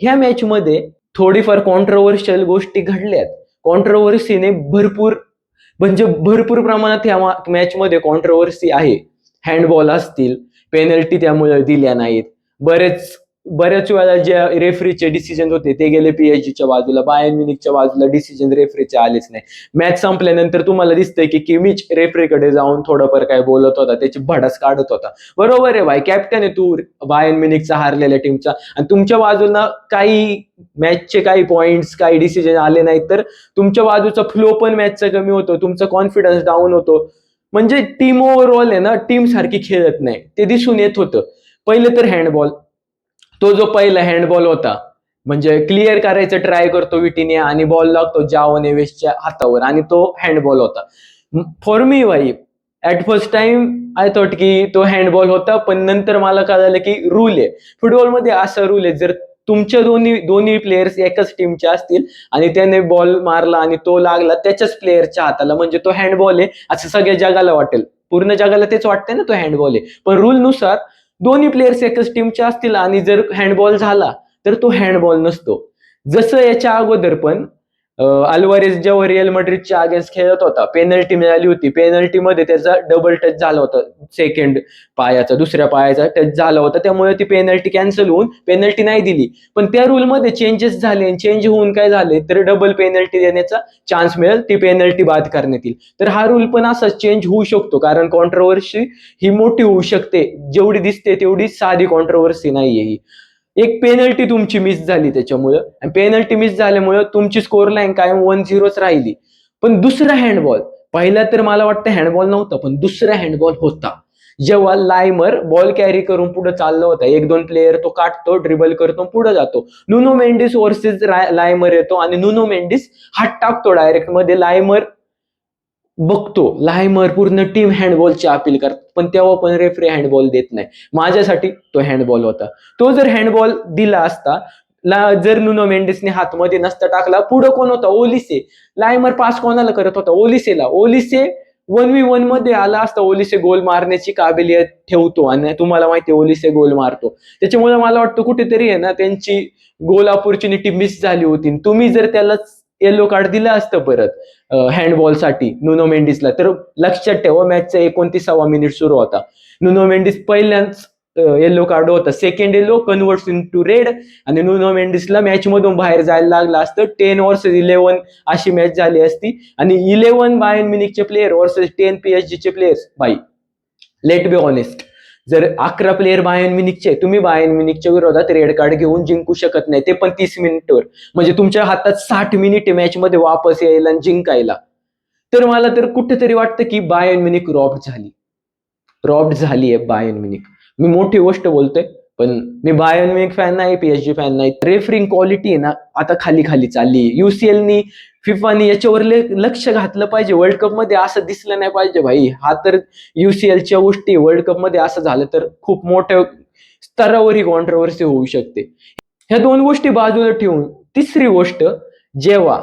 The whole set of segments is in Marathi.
ह्या मॅच मध्ये थोडीफार कॉन्ट्रोवर्शियल गोष्टी घडल्यात. कॉन्ट्रोवर्सीने भरपूर प्रमाणात ह्या मॅच मध्ये कॉन्ट्रोवर्सी आहे. हँडबॉल असतील, पेनल्टी त्यामुळे दिल्या नाहीत, बऱ्याच वेळा ज्या रेफरीचे डिसिजन होते ते गेले पीएसजीच्या बाजूला, बायर्न म्युनिकच्या बाजूला डिसिजन रेफरीचे आलेच नाही. मॅच संपल्यानंतर तुम्हाला दिसतंय की किमिच रेफरीकडे जाऊन थोडंफार काय बोलत होता, त्याची भडास काढत होता. बरोबर आहे भाई, कॅप्टन आहे तू बायर्न म्युनिकचा, हारलेल्या टीमचा, आणि तुमच्या बाजूला काही मॅचचे काही पॉइंट्स, काही डिसिजन आले नाहीत तर तुमच्या बाजूचा फ्लो पण मॅचचा कमी होतो, तुमचा कॉन्फिडन्स डाऊन होतो. म्हणजे टीम ओव्हरऑल आहे ना, टीम सारखी खेळत नाही, ते दिसून येत होतं. पहिले तर हँडबॉल, तो जो पहिला हँडबॉल होता, म्हणजे क्लिअर करायचं ट्राय करतो विटिनिया आणि बॉल लागतो जाओ नेवेसच्या हातावर, आणि तो हँडबॉल होता. फॉर मी भाई, at first time I thought की तो हँडबॉल होता, पण नंतर मला कळालं की रूल आहे. फुटबॉलमध्ये असा रूल आहे, जर तुमच्या दोन्ही प्लेयर्स एकाच टीमचे असतील आणि त्याने बॉल मारला आणि तो लागला त्याच्याच प्लेयरच्या हाताला, म्हणजे तो हँडबॉल आहे असं सगळ्या जगाला वाटेल, पूर्ण जगाला तेच वाटतंय ना तो हँडबॉल आहे. पण रूल नुसार दोन्ही प्लेयर्स एकाच टीमचे असतील आणि जर हँडबॉल झाला तर तो हँडबॉल नसतो. जसं याच्या अगोदर पण अल्वारेस जेव्हा रिअल मॅड्रिडच्या अगेन्स्ट खेळत होता, पेनल्टी मिळाली होती, पेनल्टीमध्ये त्याचा डबल टच झाला होता, दुसऱ्या पायाचा टच झाला होता, त्यामुळे ती पेनल्टी कॅन्सल होऊन पेनल्टी नाही दिली. पण त्या रूलमध्ये चेंजेस झाले, चेंज होऊन काय झाले तर डबल पेनल्टी देण्याचा चान्स मिळेल, ती पेनल्टी बाद करण्यात येईल. तर हा रूल पण असा चेंज होऊ शकतो, कारण कॉन्ट्रोवर्सी ही मोठी होऊ शकते, जेवढी दिसते तेवढी साधी कॉन्ट्रोवर्सी नाहीये ही. एक पेनल्टी तुमची मिस झाली त्याच्यामुळं, आणि पेनल्टी मिस झाल्यामुळं तुमची स्कोर लाईन कायम 1-0च राहिली. पण दुसरा हँडबॉल, पहिला तर मला वाटतं हँडबॉल नव्हता, पण दुसरा हँडबॉल होता, जेव्हा लायमर बॉल कॅरी करून पुढे चालला होता, 1-2 प्लेयर तो काढतो, ड्रिबल करतो, पुढे जातो, नुनो मेंडिस वर्सेस लायमर येतो आणि नुनो मेंडिस हात टाकतो डायरेक्ट मध्ये, लायमर बघतो, लायमर पूर्ण टीम हँडबॉलची अपील करतात, पण तेव्हा पण रेफरी हँडबॉल देत नाही. माझ्यासाठी तो हँडबॉल होता. तो जर हँडबॉल दिला असता, जर नुनो मेंडिसने हातमध्ये नसता टाकला, पुढे कोण होता, ओलिसे, लायमर पास कोणाला करत होता, ओलिसेला, ओलिसे 1v1 मध्ये आला असता, ओलिसे गोल मारण्याची काबिलियत ठेवतो आणि तुम्हाला माहिती ओलिसे गोल मारतो, त्याच्यामुळे मला वाटतं कुठेतरी आहे ना त्यांची गोल ऑपॉर्च्युनिटी मिस झाली होती. तुम्ही जर त्याला येलो कार्ड दिलं असतं परत हँडबॉलसाठी नुनो मेंडिसला, तर लक्षात ठेवा मॅचचा 29वा मिनिट सुरू होता, नुनो मेंडिस पहिल्यांदाच येलो कार्ड होता, second yellow converts into red, आणि नुनो मेंडिसला मॅच मधून बाहेर जायला लागलं असतं. 10 वर्सेस 11 अशी मॅच झाली असती, आणि 11 बायर्न म्युनिकचे प्लेयर वर्सेस 10 पीएसजीचे प्लेयर्स. बाई, लेट बी ऑनेस्ट, जर 11 प्लेयर बायर्न म्युनिकचे, तुम्ही बायर्न म्युनिकच्या विरोधात रेड कार्ड घेऊन जिंकू शकत नाही, ते पण 30 मिनिटवर, म्हणजे तुमच्या हातात 60 मिनिट मॅच मध्ये वापस यायला आणि जिंकायला. तर मला तर कुठेतरी वाटतं की बायर्न म्युनिक रॉब्ड झाली आहे बायर्न म्युनिक. मी मोठी गोष्ट बोलतोय, पण मी बायर्न म्युनिक फॅन नाही, पीएसजी फॅन नाही. रेफरिंग क्वालिटी आहे ना आता खाली खाली चालली. युसीएलनी, फिफानी याच्यावर लक्ष घातलं पाहिजे. वर्ल्ड कप मध्ये असं दिसलं नाही पाहिजे भाई. हा तर युसीएलच्या गोष्टी, वर्ल्ड कप मध्ये असं झालं तर खूप मोठ्या स्तरावर ही कॉन्ट्रोवर्सी होऊ शकते. ह्या दोन गोष्टी बाजूला ठेवून तिसरी गोष्ट, जेव्हा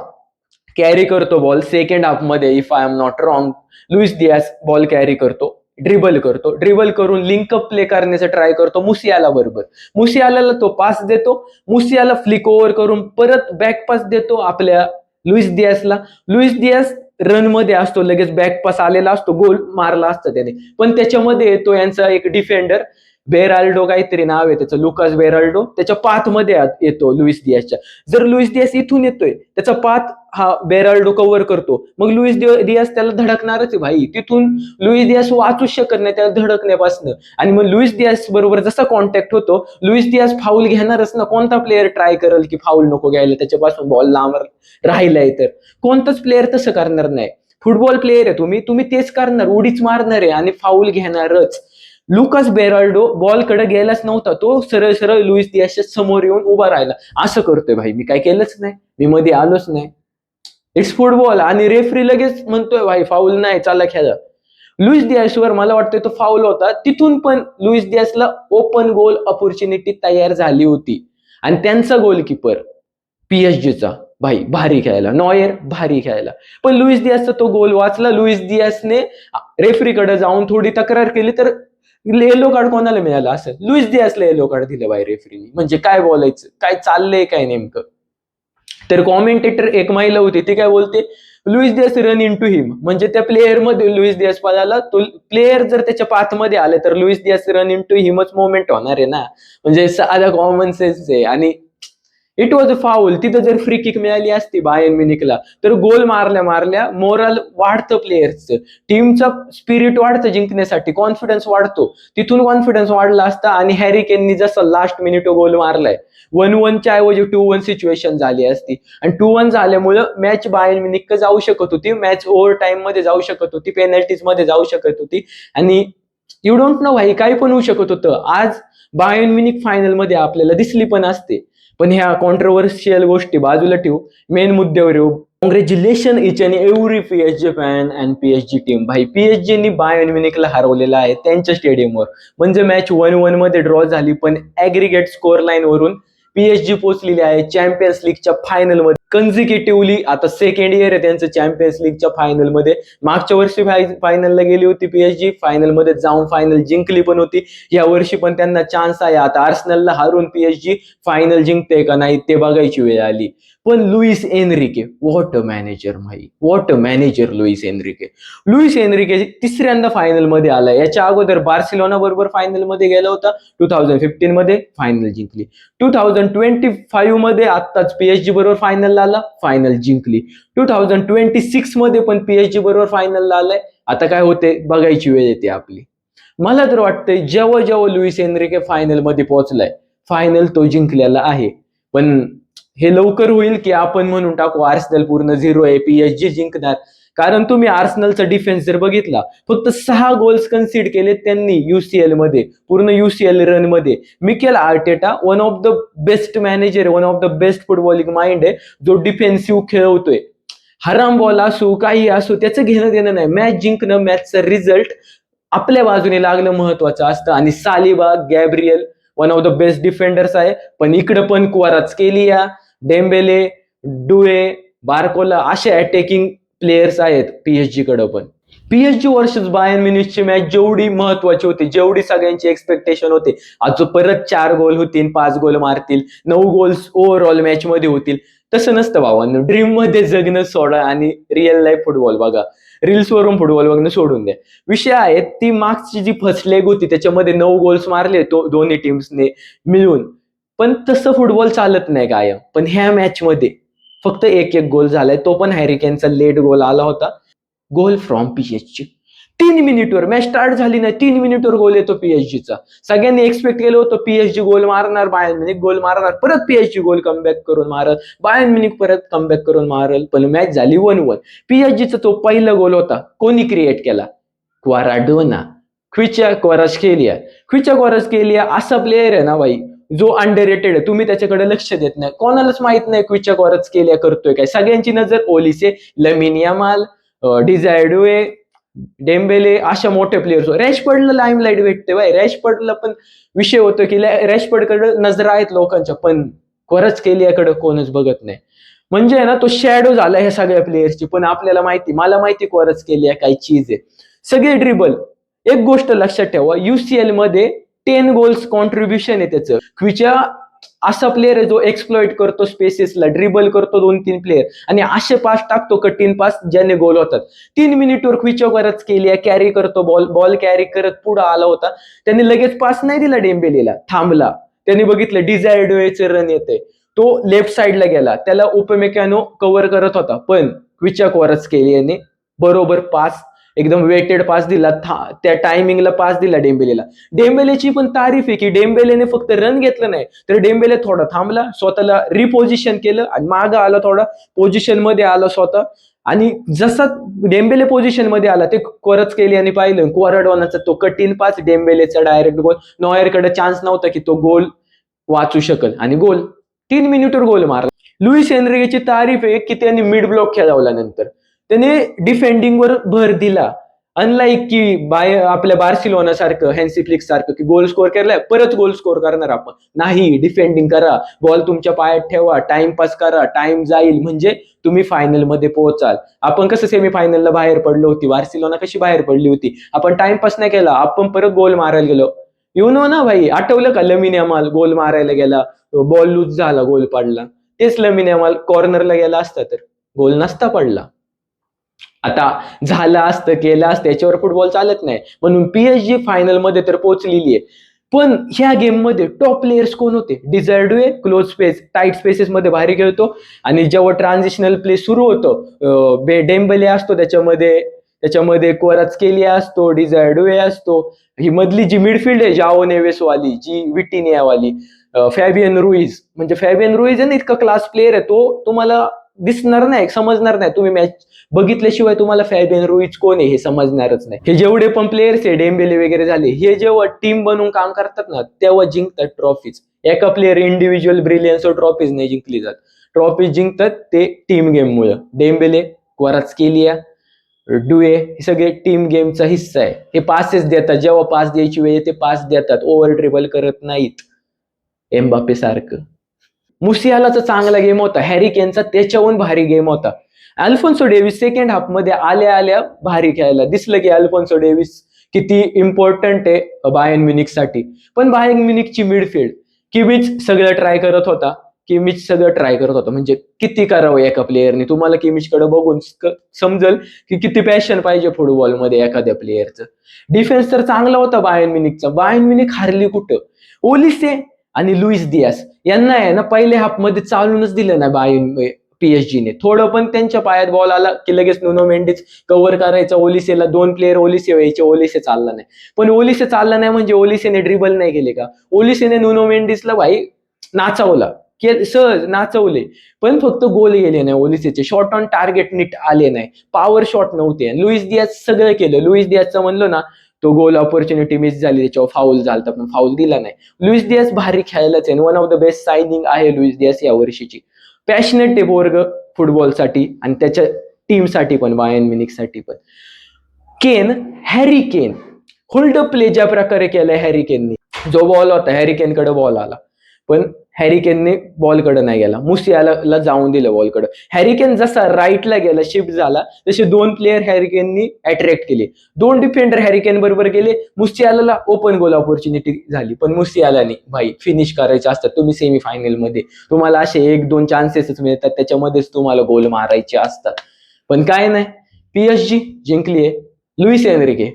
कॅरी करतो बॉल सेकंड हाफ मध्ये, if I am not wrong, Luis Diaz ball carry करतो, ड्रिबल करून लिंकअप प्ले करण्याचा ट्राय करतो मुसियाला बरोबर. मुसियाला तो पास देतो, मुसियाला फ्लिक ओव्हर करून परत बॅक पास देतो आपल्या लुईस दियासला. लुईस दियास रन मध्ये असतो, लगेच बॅक पास आलेला असतो, गोल मारला असतं त्याने. पण त्याच्यामध्ये येतो यांचा एक डिफेंडर, बेराल्डो काहीतरी नाव आहे त्याचं, लुकास बेराल्डो, त्याच्या पाथ मध्ये येतो लुईस दियासच्या. जर लुईस दियास इथून येतोय, त्याचा पाथ हा बेराल्डो कव्हर करतो, मग लुईस दियास त्याला धडकणारच आहे भाई. तिथून लुईस दियास वाचूच शकत नाही त्याला धडकण्यापासून. आणि मग लुईस दियास बरोबर जसा कॉन्टॅक्ट होतो, लुईस दियास फाऊल घेणारच ना. कोणता प्लेअर ट्राय करेल की फाऊल नको घ्यायला, त्याच्यापासून बॉल लांब राहिलाय तर कोणताच प्लेअर तसं करणार नाही. फुटबॉल प्लेअर आहे तुम्ही तेच करणार, उडीच मारणार आहे आणि फाऊल घेणारच. लुकास बेराल्डो बॉल कडे गेलाच नव्हता, तो सरळ सरळ लुईस दियासच्या समोर येऊन उभा राहिला. असं करतोय भाई, मी काय केलंच नाही, मी मध्ये आलोच नाही. It's football. आणि रेफरी लगेच म्हणतोय भाई फाऊल नाही, चला खेळा. लुईस दियासवर मला वाटतं तो फाऊल होता. तिथून पण लुईस दियासला ओपन गोल ऑपॉर्च्युनिटी तयार झाली होती, आणि त्यांचा गोलकीपर पीएसजीचा भाई भारी खेळायला, नॉयर भारी खेळायला, पण लुईस दियासचा तो गोल वाचला. लुईस दियासने रेफरीकडे जाऊन थोडी तक्रार केली, तर येलो कार्ड कोणाला मिळाला असेल? लुईस दियासला येलो कार्ड दिलं बाय रेफरीने. म्हणजे काय बोलायचं, काय चाललंय काय नेमकं. तर कॉमेंटेटर एक महिला होती, ती काय बोलते, Luis Diaz run into him, म्हणजे त्या प्लेअर मध्ये लुईस दियास पळाला, तो प्लेअर जर त्याच्या पाथमध्ये आले तर Luis Diaz run into हिमच मोमेंट होणार आहे ना. म्हणजे साधा कॉमन सेन्स आहे. आणि इट वॉज अ फाऊल. तिथं जर फ्री किक मिळाली असती बायर्न म्युनिकला तर गोल मारल्या मारल्या मोरल वाढतं प्लेयर्सचं, टीमचा स्पिरिट वाढतं जिंकण्यासाठी, कॉन्फिडन्स वाढतो. तिथून कॉन्फिडन्स वाढला असता आणि हॅरी केननी जसं लास्ट मिनिट गोल मारलाय, 1-1च्या ऐवजी 2-1 सिच्युएशन झाली असती. आणि 2-1 झाल्यामुळं मॅच बायर्न म्युनिक जाऊ शकत होती, मॅच ओव्हर टाइम मध्ये जाऊ शकत होती, पेनल्टीज मध्ये जाऊ शकत होती. आणि यू डोंट नो भाई, काही पण होऊ शकत होतं. आज बायर्न म्युनिक फायनल मध्ये आपल्याला दिसली पण असते. पण ह्या कॉन्ट्रोवर्शियल गोष्टी बाजूला ठेवू, मेन मुद्द्यावर येऊ. Congratulation each and every PSG fan and PSG team. भाई पीएसजीनी बायर्न म्युनिकला हरवलेला आहे त्यांच्या स्टेडियमवर. म्हणजे मॅच 1-1 मध्ये ड्रॉ झाली, पण ऍग्रिगेट स्कोर लाईन वरून पीएसजी पोहोचलेली आहे चॅम्पियन्स लीगच्या फायनल मध्ये कन्झिक्युटिव्हली. आता सेकंड इयर आहे त्यांचं चॅम्पियन्स लीगच्या फायनल मध्ये. मागच्या वर्षी फायनलला गेली होती पीएसजी, फायनल मध्ये जाऊन फायनल जिंकली पण होती. या वर्षी पण त्यांना चान्स आहे. आता आर्सेनलला हारून पीएसजी फायनल जिंकते का नाही ते बघायची वेळ आली. पण Luis Enrique, what a manager भाई, what a manager Luis Enrique. Luis Enrique तिसऱ्यांदा फायनल मध्ये आला. याच्या अगोदर बार्सिलोना बरोबर फायनल मध्ये गेला होता, 2015 मध्ये फायनल जिंकली. 2025 मध्ये आत्ताच पीएसजी बरोबर फायनल आला, फायनल जिंकली. 2026 मध्ये पण पीएसजी बरोबर फायनल आलाय. आता काय होते बघायची वेळ येते आपली. मला तर वाटतंय जेव्हा जेव्हा लुईस एनरिके फायनल मध्ये पोहोचलाय, फायनल तो जिंकलेला आहे. पण हे लवकर होईल की आपण म्हणून टाकू आर्सेनल पूर्ण 0 आहे, पीएसजी जिंकणार. कारण तुम्ही आर्सेनलचा डिफेन्स जर बघितला, फक्त 6 गोल्स कन्सीड केले त्यांनी युसीएल मध्ये, पूर्ण युसीएल रन मध्ये. Mikel Arteta one of the best manager, one of the best footballing mind आहे, जो डिफेन्सिव्ह खेळवतोय. हराम बॉल असो काही असो त्याचं घेणं देणं नाही. मॅच जिंकणं, मॅचचा रिझल्ट आपल्या बाजूने लागणं महत्वाचं असतं. आणि Saliba, Gabriel one of the best defenders आहे. पण इकडं पण क्वारात्स्केलिया, डेम्बेले, डुए, बार्कोला असे अटॅकिंग प्लेयर्स आहेत पीएसजी कडे पण. पीएसजी वर्सेस बायर्न म्युनिचची मॅच जेवढी महत्वाची होती, जेवढी सगळ्यांची एक्सपेक्टेशन होते, आज परत 4 गोल होतील, 5 गोल मारतील, 9 गोल्स ओव्हरऑल मॅच मध्ये होतील, तसं नसतं भावांनो. ड्रीम मध्ये जगणं सोडा आणि रिअल लाईफ फुटबॉल बघा. रील्स वरून फुटबॉल बघणं सोडून द्या. विषय आहे ती मागची जी फर्स्ट लेग होती त्याच्यामध्ये 9 गोल्स मारले दोन्ही टीम्सने मिळून. पण तसं फुटबॉल चालत नाही कायम. पण ह्या मॅच मध्ये फक्त एक गोल झालाय, तो पण हॅरी केनचा लेट गोल आला होता. गोल फ्रॉम पीएसजी 3 मिनिटवर मॅच स्टार्ट झाली नाही, 3 मिनिटवर गोल येतो पीएसजीचा. सगळ्यांनी एक्सपेक्ट केलं होतं पीएसजी गोल मारणार, बायर्न म्युनिक गोल मारणार, परत पीएसजी गोल कमबॅक करून मारल, बायर्न म्युनिक परत कमबॅक करून मारल. पण मॅच झाली 1-1. पीएसजीचा तो पहिला गोल होता कोणी क्रिएट केला? क्वाराडोना, ख्विचा क्वारात्स्केलिया असा प्लेयर आहे ना भाई, जो अंडररेटेड आहे. तुम्ही त्याच्याकडे लक्ष देत नाही, कोणालाच माहित नाही ख्विचा क्वारात्स्केलिया करतोय काय. सगळ्यांची नजर ओलिसे, लमिन यामाल, डिझायडोए, डेम्बेले अशा मोठ्या प्लेयर्स. रॅशफोर्डला लाईमलाईट भेटते बाय. रॅशफोर्डला पण विषय होतो की रॅशफोर्डकडे नजर आहेत लोकांच्या, पण क्वारात्स्केलियाकडे कोणच बघत नाही. म्हणजे ना तो शॅडो झाला ह्या सगळ्या प्लेयर्सची. पण आपल्याला माहिती, मला माहिती क्वारात्स्केलिया काय चीज आहे. सगळे ड्रिबल. एक गोष्ट लक्षात ठेवा, युसीएल मध्ये 10 गोल्स कॉन्ट्रीब्युशन आहे त्याचं. ख्विचा असा प्लेअर आहे जो एक्सप्लॉइट करतो स्पेसेसला, ड्रिबल करतो 2-3 प्लेअर आणि असे पास टाकतो कठीण पास ज्याने गोल होतात. 3 मिनिटवर ख्विचा क्वारात्स्केलिया कॅरी करतो बॉल कॅरी करत पुढे आला होता. त्यांनी लगेच पास नाही दिला डेम्बेलेला, थांबला. त्यांनी बघितलं डिझायडोचे रन येते, तो लेफ्ट साइडला गेला, त्याला उपमेकॅनो कव्हर करत होता. पण ख्विचा क्वारात्स्केलियाने बरोबर पास, एकदम वेटेड पास दिला, त्या टायमिंगला पास दिला डेम्बेलेला. डेम्बेलेची पण तारीफ आहे की डेम्बेलेने फक्त रन घेतलं नाही, तर डेम्बेले थोडा थांबला, स्वतःला रिपोझिशन केलं आणि मागं आला, थोडा पोझिशन मध्ये आला स्वतः. आणि जसा डेम्बेले पोझिशन मध्ये आला ते क्वारात्स्केलियाने पाहिलं, क्वाराडोनाचा तो कठीण पास, डेम्बेलेचा डायरेक्ट गोल. नॉयरकडे चान्स नव्हता की तो गोल वाचू शकल आणि गोल. 3 मिनिटवर गोल मारला. लुईस एनरिकेची तारीफ आहे की त्यांनी मिड ब्लॉक खेळवला, नंतर त्याने डिफेंडिंगवर भर दिला. अनलाईक की आपल्या बार्सिलोना सारखं, हॅन्सी फ्लिक सारखं की गोल स्कोर केलाय परत गोल स्कोर करणार आपण, नाही. डिफेंडिंग करा, बॉल तुमच्या पायात ठेवा, टाइमपास करा, टाइम जाईल म्हणजे तुम्ही फायनल मध्ये पोहोचाल. आपण कसं सेमीफायनलला बाहेर पडलो होती, बार्सिलोना कशी बाहेर पडली होती, आपण टाइमपास नाही केला, आपण परत गोल मारायला गेलो. यु नो ना भाई, आठवलं का लमिन यामाल गोल मारायला गेला, बॉल लूज झाला, गोल पडला. तेच लमिन यामाल कॉर्नरला गेला असता तर गोल नसता पडला. आता झालं असतं, केलं असतं, याच्यावर फुटबॉल चालत नाही. म्हणून पीएसजी फायनल मध्ये तर पोहोचलेली आहे. पण ह्या गेम मध्ये टॉप प्लेयर्स कोण होते? डिझायर्डवे क्लोज स्पेस, टाईट स्पेसेस मध्ये भारी खेळतो, आणि जेव्हा ट्रान्झिशनल प्ले सुरू होतो, डेम्बले असतो त्याच्यामध्ये, क्वारात्स्केलिया असतो, डिझायर्डवे असतो. ही मधली जी मिडफिल्ड आहे जाओ नेवेस वाली, जी विटिनिया वाली, फॅबियन रुईज, म्हणजे फॅबियन रुईज आहे ना, इतका क्लास प्लेअर आहे तो, तुम्हाला दिसणार नाही, समजणार नाही. तुम्ही मॅच बघितल्याशिवाय तुम्हाला फॅबियन रुईज कोण आहे हे समजणारच नाही. हे जेवढे पण प्लेयर्स आहे, डेम्बेले वगैरे झाले, हे जेव्हा टीम बनवून काम करतात ना, तेव्हा जिंकतात ट्रॉफीज. एका प्लेअर इंडिव्हिज्युअल ब्रिलियन्स ट्रॉफीज नाही जिंकली जात. ट्रॉफीज जिंकतात ते टीम गेम मुळे. डेम्बेले, क्वारात्स्केलिया, डुए, हे सगळे टीम गेमचा हिस्सा आहे. हे पासेस देतात, जेव्हा पास द्यायची वेळ ते पास देतात, ओव्हर ड्रिबल करत नाहीत एम्बापे सारखं. मुसियालाचा चांगला गेम होता, हॅरी केनचा त्याच्याहून भारी गेम होता. अल्फोन्सो डेव्हिस सेकंड हाफ मध्ये आल्या आल्या भारी खेळायला दिसलं की अल्फोन्सो डेव्हिस किती इम्पॉर्टंट आहे बायर्न म्युनिक साठी. पण बायर्न म्युनिकची मिडफिल्ड, किमिच सगळं ट्राय करत होता, म्हणजे किती करावं एका प्लेअरने. तुम्हाला किमिचकडे बघून समजल की किती पॅशन पाहिजे फुटबॉलमध्ये एखाद्या प्लेअरचं. डिफेन्स तर चांगला होता बायर्न म्युनिकचा. बायर्न म्युनिक हारली कुठं? ओलिसे आणि लुईस दियास यांना आहे ना पहिल्या हाफ मध्ये चालूनच दिलं नाही बायर्न पीएसजीने. थोडं पण त्यांच्या पायात बॉल आला की लगेच नुनो मेंडिस कव्हर करायचा ओलिसेला, 2 प्लेअर ओलिसे व्हायचे, ओलिसे चालला नाही. पण ओलिसे चालला नाही म्हणजे ओलिसेने ड्रिबल नाही केले का? ओलिसेने नुनो मेंडिसला भाई नाचवला, सहज नाचवले, पण फक्त गोल गेले नाही. ओलिसेचे शॉट ऑन टार्गेट नीट आले नाही, पॉवर शॉट नव्हते. लुईस दियाज सगळं केलं. लुईस दियाजचं म्हणलो ना, तो गोल ऑपॉर्च्युनिटी मिस झाली, त्याच्यावर फाऊल झाला पण फाऊल दिला नाही. लुईस दियास भारी खेळायलाच आहे, one of the best signing आहे लुईस दियास या वर्षीची. पॅशनेट आहे पोरग फुटबॉलसाठी आणि त्याच्या टीमसाठी पण, बायर्न म्युनिकसाठी पण. केन, हॅरी केन, होल्ड प्ले ज्या प्रकारे केलाय हॅरी केननी, जो बॉल होता हॅरी केनकडे बॉल आला, पण हॅरी केनने बॉलकडे नाही गेला, मुसियाला जाऊन दिलं बॉलकडे. हॅरी केन जसा राईटला गेला, शिफ्ट झाला, तसे 2 प्लेयर हॅरी केननी अट्रॅक्ट केले. 2 डिफेंडर हॅरी केन बरोबर गेले. मुसियाला ओपन गोल ऑपॉर्च्युनिटी झाली, पण मुसियालाने भाई फिनिश करायचे असतात. तुम्ही सेमीफायनल मध्ये तुम्हाला असे 1-2 चान्सेसच मिळतात, त्याच्यामध्येच तुम्हाला गोल मारायचे असतात. पण काय नाही, पीएसजी जिंकलीये. Luis Enrique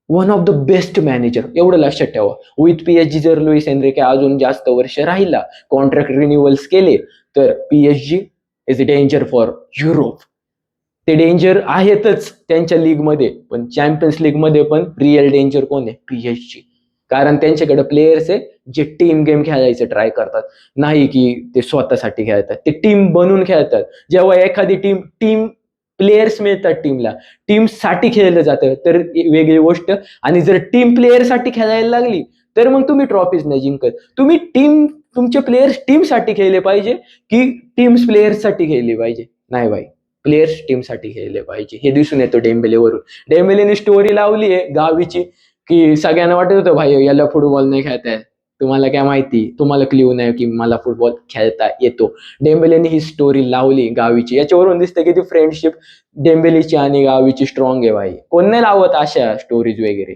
one of the best manager, एवढं लक्षात ठेवा. विथ पीएसजी जर लुईस एनरिके अजून जास्त वर्ष राहिला, कॉन्ट्रॅक्ट रिन्युअल्स केले, तर PSG is a danger for Europe. ते डेंजर आहेतच त्यांच्या लीगमध्ये, पण चॅम्पियन्स लीग मध्ये पण रिअल डेंजर कोण आहे? पीएसजी. कारण त्यांच्याकडे प्लेयर्स आहे जे टीम गेम खेळायचे ट्राय करतात, नाही की ते स्वतःसाठी खेळतात, ते टीम बनून खेळतात. जेव्हा एखादी टीम टीम प्लेयर्स मिळतात टीमला, टीम साठी खेळलं जातं तर वेगळी गोष्ट. आणि जर टीम प्लेयर साठी खेळायला लागली तर मग तुम्ही ट्रॉफीज नाही जिंकत. तुम्ही तुमचे प्लेयर्स टीम साठी खेळले पाहिजे की टीम्स प्लेयर्स साठी खेळले पाहिजे? नाही भाई, प्लेयर्स टीमसाठी खेळले पाहिजे. हे दिसून येतं डेम्बेलेवरून. डेम्बेलेने स्टोरी लावली आहे गावीची, की सगळ्यांना वाटत होतं भाई याला फुटबॉल नाही खेळताय, तुम्हाला काय माहिती, तुम्हाला क्ल्यू नाही की मला फुटबॉल खेळता येतो. डेम्बेलेने ही स्टोरी लावली गावीची, याच्यावरून दिसतं की ती फ्रेंडशिप डेम्बेलेची आणि गावीची स्ट्रॉंग आहे भाई. कोण नाही लावत अशा स्टोरीज वगैरे.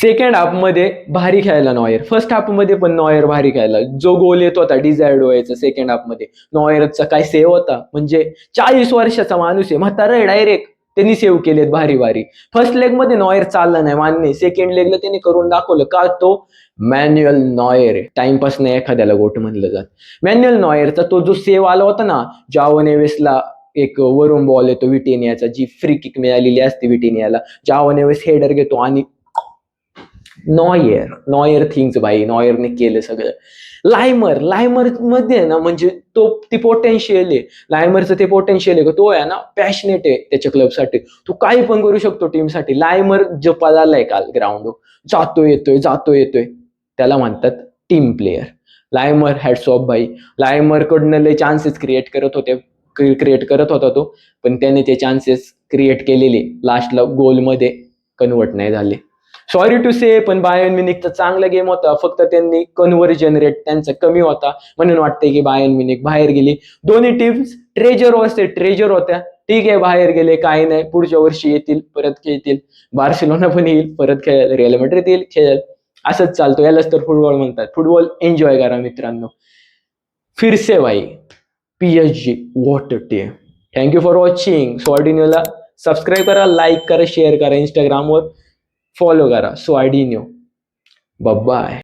सेकंड हाफ मध्ये भारी खेळायला नॉयर, फर्स्ट हाफ मध्ये पण नॉयर भारी खेळायला. जो गोल येत होता डिझायर्ड व्हायचा सेकंड हाफ मध्ये, नॉयरचा काय सेव्ह होता, म्हणजे 40 वर्षाचा माणूस आहे, म्हातारा आहे डायरेक्ट, त्यांनी सेव्ह केलेत भारी भारी. फर्स्ट लेग मध्ये नॉयर चालला नाही मान्य, सेकंड लेगला त्यांनी करून दाखवलं. का? तो मॅन्युअल नॉयर आहे, टाइमपास नाही एखाद्याला गोट म्हणलं जात. मॅन्युअल नॉयरचा तो जो सेव्ह आला होता ना, जाओ नेवेसला एक वरून बॉल येतो विटेनियाचा, जी फ्री किक मिळालेली असते विटेनियाला, जाओ नेवेस हेडर घेतो आणि नॉयर थिंग्स भाई, नॉयरने केलं सगळं. लायमर मध्ये ना, म्हणजे ती पोटेन्शियल आहे लायमरचं, ते पोटेन्शियल आहे का तो आहे ना, पॅशनेट आहे त्याच्या क्लबसाठी, तो काही पण करू शकतो टीमसाठी. लायमर जपा झालाय काल ग्राउंड, जातो येतोय, त्याला म्हणतात टीम प्लेअर. लायमर हॅट्स ऑफ भाई. लायमर कडनं लय चान्सेस क्रिएट करत होता तो, पण त्याने ते चान्सेस क्रिएट केलेले लास्टला गोलमध्ये कन्वर्ट नाही झाले. सॉरी टू से, पण बायर्न म्युनिकचा चांगला गेम होता, फक्त त्यांनी कन्व्हर्जन रेट त्यांचा कमी होता म्हणून वाटतंय की बायर्न म्युनिक बाहेर गेली. दोन्ही टीम्स ट्रेजर होत्या. ठीक आहे, बाहेर गेले, काही नाही, पुढच्या वर्षी येतील, परत खेळतील. बार्सिलोना पण येईल परत खेळायला, रिअल मॅड्रिड येईल खेळायला. असंच चालतो, यालाच तर फुटबॉल म्हणतात. फुटबॉल एन्जॉय करा मित्रांनो. फिर से भाई PSG what a team. Thank you for watching. स्वार्डिनियोला सबस्क्राईब करा, लाईक करा, शेअर करा, इंस्टाग्रामवर फॉलो करा स्वार्डिनियो. बाय.